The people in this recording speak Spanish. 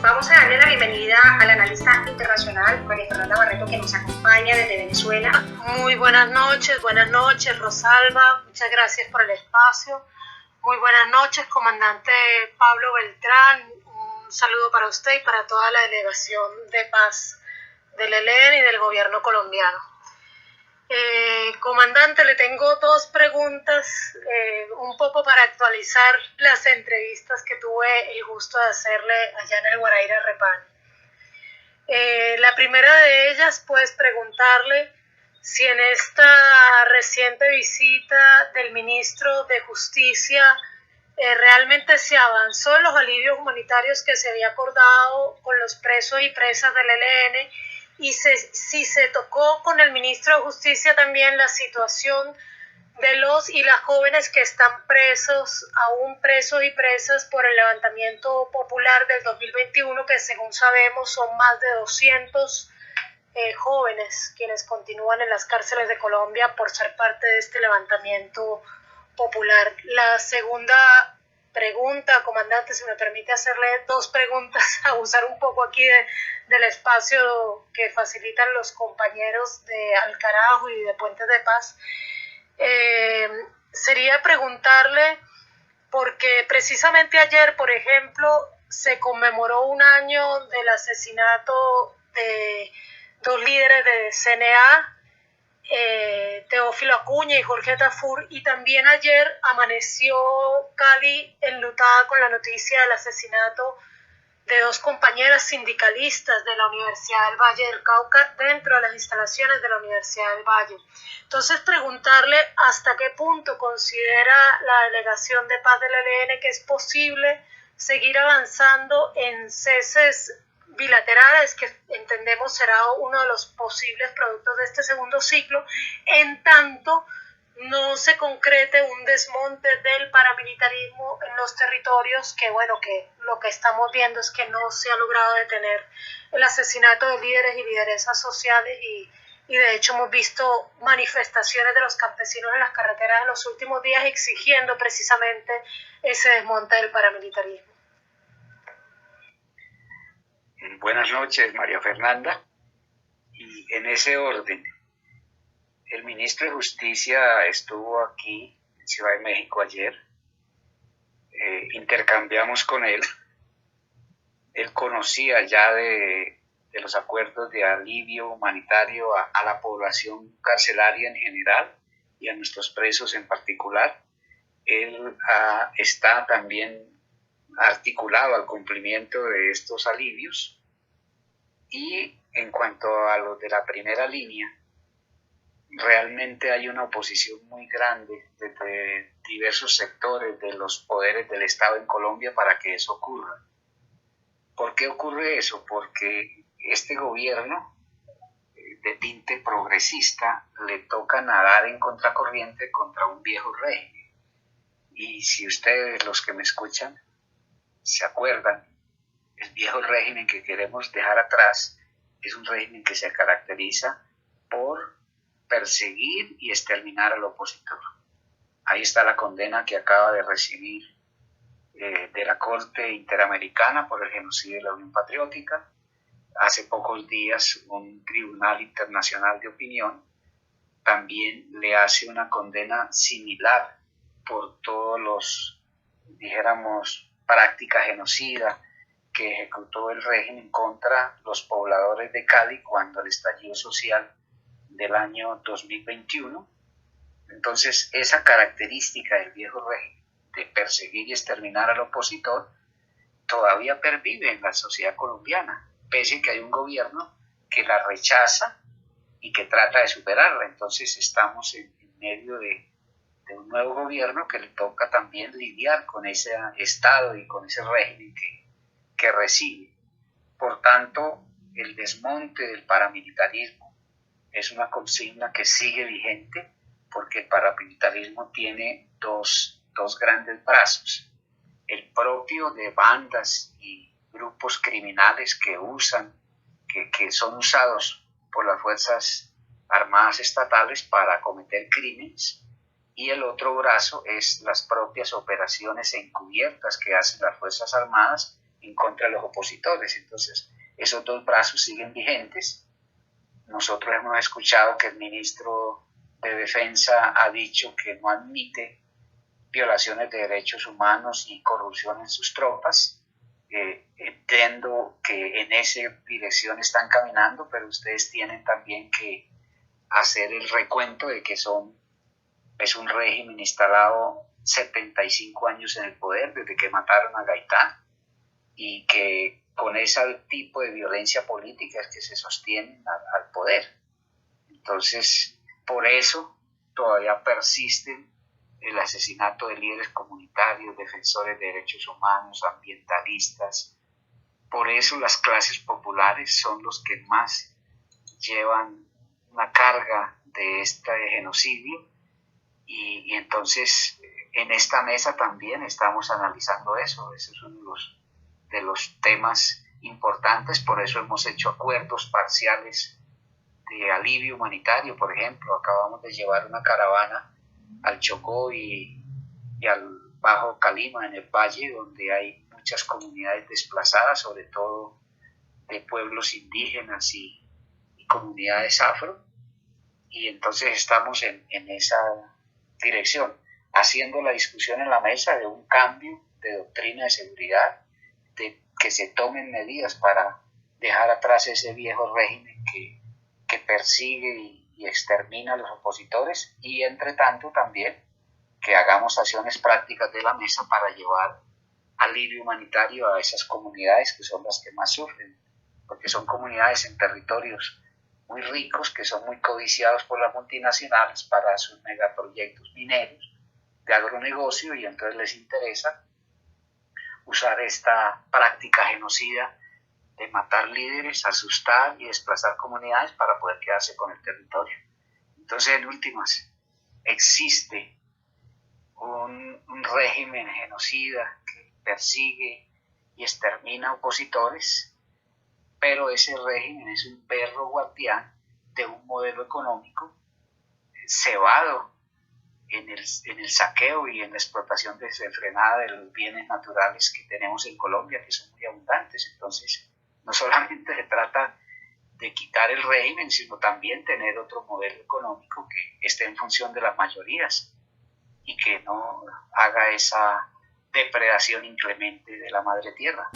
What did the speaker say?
Vamos a darle la bienvenida al analista internacional María Fernanda Barreto, que nos acompaña desde Venezuela. Muy buenas noches Rosalba, muchas gracias por el espacio. Muy buenas noches, comandante Pablo Beltrán, un saludo para usted y para toda la delegación de paz del ELN y del gobierno colombiano. Comandante, le tengo dos preguntas, un poco para actualizar las entrevistas que tuve el gusto de hacerle allá en el Guaraíra Repán. La primera de ellas, pues preguntarle si en esta reciente visita del ministro de Justicia realmente se avanzó en los alivios humanitarios que se había acordado con los presos y presas del ELN, y si se tocó con el ministro de Justicia también la situación de los y las jóvenes que están presos, aún presos y presas por el levantamiento popular del 2021, que según sabemos son más de 200 jóvenes quienes continúan en las cárceles de Colombia por ser parte de este levantamiento popular. La segunda pregunta, comandante, si me permite hacerle dos preguntas, abusar un poco aquí del espacio que facilitan los compañeros de Alcarajo y de Puentes de Paz, sería preguntarle, porque precisamente ayer, por ejemplo, se conmemoró un año del asesinato de dos líderes de CNA, Teófilo Acuña y Jorge Tafur, y también ayer amaneció Cali enlutada con la noticia del asesinato de dos compañeras sindicalistas de la Universidad del Valle del Cauca dentro de las instalaciones de la Universidad del Valle. Entonces, preguntarle hasta qué punto considera la delegación de paz del ELN que es posible seguir avanzando en ceses bilaterales, que entendemos será uno de los posibles productos de este segundo ciclo, en tanto no se concrete un desmonte del paramilitarismo en los territorios, que bueno, que lo que estamos viendo es que no se ha logrado detener el asesinato de líderes y lideresas sociales, y de hecho hemos visto manifestaciones de los campesinos en las carreteras en los últimos días exigiendo precisamente ese desmonte del paramilitarismo. Buenas noches, María Fernanda. Y en ese orden, el ministro de Justicia estuvo aquí en Ciudad de México ayer. Intercambiamos con él. Él conocía ya de los acuerdos de alivio humanitario a la población carcelaria en general y a nuestros presos en particular. Él está también articulado al cumplimiento de estos alivios. Y en cuanto a los de la primera línea, realmente hay una oposición muy grande desde diversos sectores de los poderes del Estado en Colombia para que eso ocurra. ¿Por qué ocurre eso? Porque este gobierno de tinte progresista le toca nadar en contracorriente contra un viejo régimen. Y si ustedes, los que me escuchan, se acuerdan, el viejo régimen que queremos dejar atrás es un régimen que se caracteriza por perseguir y exterminar al opositor. Ahí está la condena que acaba de recibir de la Corte Interamericana por el genocidio de la Unión Patriótica. Hace pocos días un tribunal internacional de opinión también le hace una condena similar por todos los, dijéramos, práctica genocida que ejecutó el régimen contra los pobladores de Cali cuando el estallido social del año 2021. Entonces, esa característica del viejo régimen de perseguir y exterminar al opositor todavía pervive en la sociedad colombiana, pese a que hay un gobierno que la rechaza y que trata de superarla. Entonces, estamos en medio de un nuevo gobierno que le toca también lidiar con ese Estado y con ese régimen que recibe. Por tanto, el desmonte del paramilitarismo es una consigna que sigue vigente, porque el paramilitarismo tiene dos grandes brazos. El propio de bandas y grupos criminales que son usados por las Fuerzas Armadas estatales para cometer crímenes, y el otro brazo es las propias operaciones encubiertas que hacen las Fuerzas Armadas en contra de los opositores. Entonces, esos dos brazos siguen vigentes. Nosotros hemos escuchado que el ministro de Defensa ha dicho que no admite violaciones de derechos humanos y corrupción en sus tropas. Entiendo que en esa dirección están caminando, pero ustedes tienen también que hacer el recuento de que es un régimen instalado 75 años en el poder, desde que mataron a Gaitán, y que con ese tipo de violencia política es que se sostienen al poder. Entonces, por eso todavía persisten el asesinato de líderes comunitarios, defensores de derechos humanos, ambientalistas. Por eso las clases populares son los que más llevan una carga de este genocidio, y entonces en esta mesa también estamos analizando eso. Ese es uno de los temas importantes. Por eso hemos hecho acuerdos parciales de alivio humanitario. Por ejemplo, acabamos de llevar una caravana al Chocó y al Bajo Calima, en el valle, donde hay muchas comunidades desplazadas, sobre todo de pueblos indígenas y comunidades afro, y entonces estamos en esa dirección, haciendo la discusión en la mesa de un cambio de doctrina de seguridad, de que se tomen medidas para dejar atrás ese viejo régimen que persigue y extermina a los opositores, y entre tanto también que hagamos acciones prácticas de la mesa para llevar alivio humanitario a esas comunidades que son las que más sufren, porque son comunidades en territorios muy ricos que son muy codiciados por las multinacionales para sus megaproyectos mineros de agronegocio, y entonces les interesa usar esta práctica genocida de matar líderes, asustar y desplazar comunidades para poder quedarse con el territorio. Entonces, en últimas, existe un régimen genocida que persigue y extermina opositores, pero ese régimen es un perro guardián de un modelo económico cebado en el saqueo y en la explotación desenfrenada de los bienes naturales que tenemos en Colombia, que son muy abundantes. Entonces, no solamente se trata de quitar el régimen, sino también tener otro modelo económico que esté en función de las mayorías y que no haga esa depredación inclemente de la madre tierra.